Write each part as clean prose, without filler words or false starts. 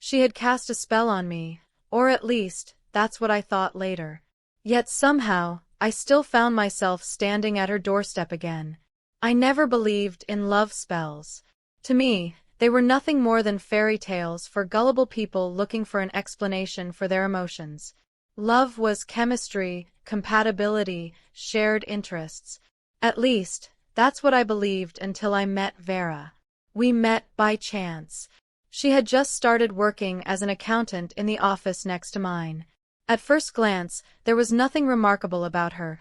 She had cast a spell on me, or at least, that's what I thought later. Yet somehow, I still found myself standing at her doorstep again. I never believed in love spells. To me, they were nothing more than fairy tales for gullible people looking for an explanation for their emotions. Love was chemistry, compatibility, shared interests. At least, that's what I believed until I met Vera. We met by chance. She had just started working as an accountant in the office next to mine. At first glance, there was nothing remarkable about her.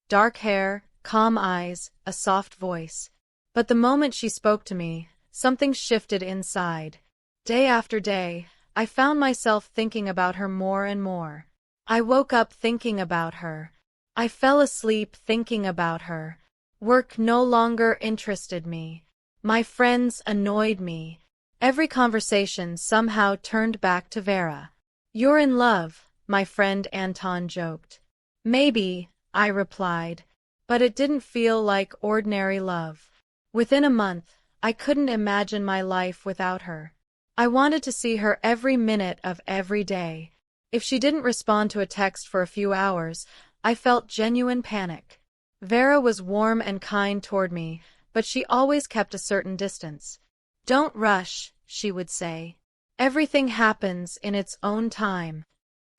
Dark hair, calm eyes, a soft voice. But the moment she spoke to me, something shifted inside. Day after day, I found myself thinking about her more and more. I woke up thinking about her. I fell asleep thinking about her. Work no longer interested me. My friends annoyed me. Every conversation somehow turned back to Vera. "You're in love," my friend Anton joked. "Maybe," I replied, but it didn't feel like ordinary love. Within a month, I couldn't imagine my life without her. I wanted to see her every minute of every day. If she didn't respond to a text for a few hours, I felt genuine panic. Vera was warm and kind toward me, but she always kept a certain distance. "Don't rush," she would say. "Everything happens in its own time."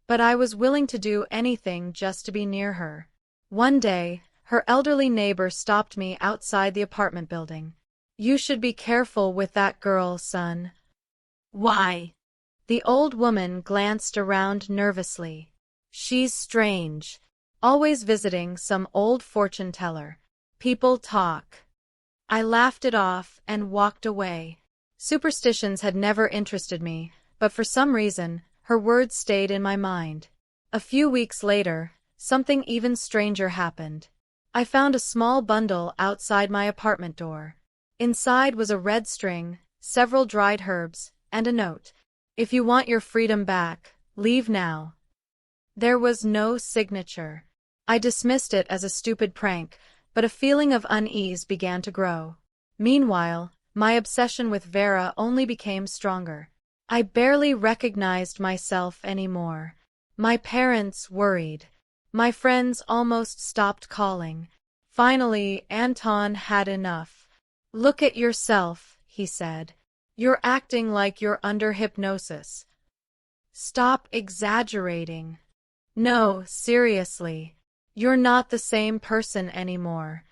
But I was willing to do anything just to be near her. One day, her elderly neighbor stopped me outside the apartment building. "You should be careful with that girl, son." "Why?" The old woman glanced around nervously. "She's strange. Always visiting some old fortune teller. People talk." I laughed it off and walked away. Superstitions had never interested me, but for some reason, her words stayed in my mind. A few weeks later, something even stranger happened. I found a small bundle outside my apartment door. Inside was a red string, several dried herbs, and a note. "If you want your freedom back, leave now." There was no signature. I dismissed it as a stupid prank, but a feeling of unease began to grow. Meanwhile, my obsession with Vera only became stronger. I barely recognized myself anymore. My parents worried. My friends almost stopped calling. Finally, Anton had enough. "Look at yourself," he said. "You're acting like you're under hypnosis. Stop exaggerating." "No, seriously. You're not the same person anymore."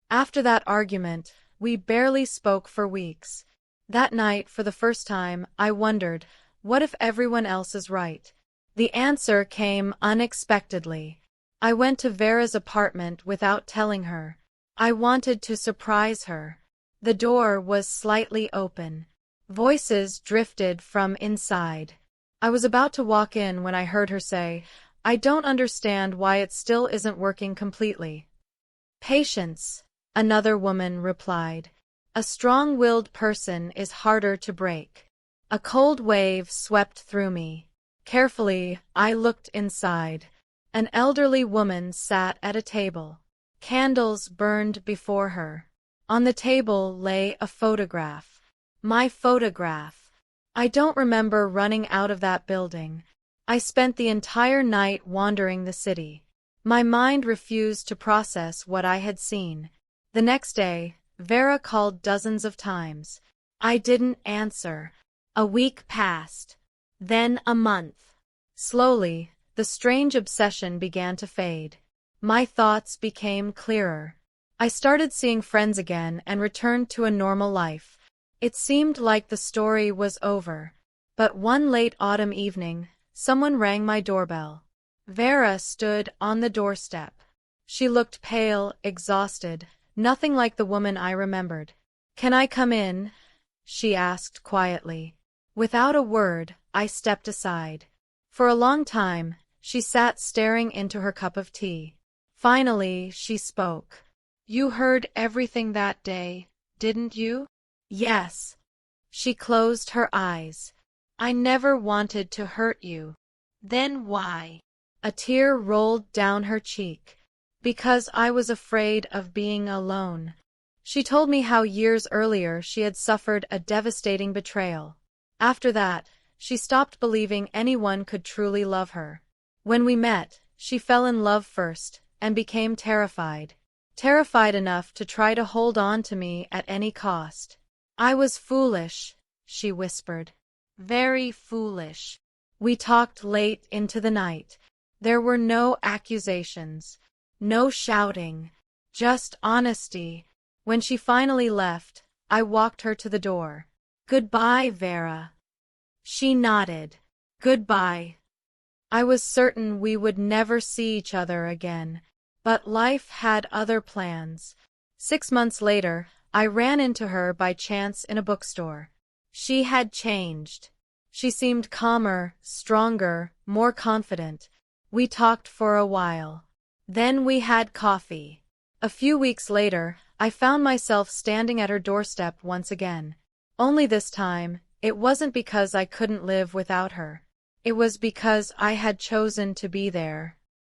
After that argument, we barely spoke for weeks. That night, for the first time, I wondered, what if everyone else is right? The answer came unexpectedly. I went to Vera's apartment without telling her. I wanted to surprise her. The door was slightly open. Voices drifted from inside. I was about to walk in when I heard her say, "I don't understand why it still isn't working completely." "Patience," another woman replied. "A strong-willed person is harder to break." A cold wave swept through me. Carefully, I looked inside. An elderly woman sat at a table. Candles burned before her. On the table lay a photograph. My photograph. I don't remember running out of that building. I spent the entire night wandering the city. My mind refused to process what I had seen. The next day, Vera called dozens of times. I didn't answer. A week passed. Then a month. Slowly, the strange obsession began to fade. My thoughts became clearer. I started seeing friends again and returned to a normal life. It seemed like the story was over. But one late autumn evening, someone rang my doorbell. Vera stood on the doorstep. She looked pale, exhausted, nothing like the woman I remembered. "Can I come in?" she asked quietly. Without a word, I stepped aside. For a long time, she sat staring into her cup of tea. Finally, she spoke. "You heard everything that day, didn't you?" "Yes." She closed her eyes. "I never wanted to hurt you." "Then why?" A tear rolled down her cheek. "Because I was afraid of being alone." She told me how years earlier she had suffered a devastating betrayal. After that, she stopped believing anyone could truly love her. When we met, she fell in love first, and became terrified. Terrified enough to try to hold on to me at any cost. I was foolish, she whispered. Very foolish. We talked late into the night. There were no accusations, no shouting, just honesty. When she finally left, I walked her to the door. Goodbye, Vera. She nodded. Goodbye. I was certain we would never see each other again, but life had other plans. 6 months later, I ran into her by chance in a bookstore. She had changed. She seemed calmer, stronger, more confident. We talked for a while. Then we had coffee. A few weeks later, I found myself standing at her doorstep once again. Only this time, it wasn't because I couldn't live without her. It was because I had chosen to be there.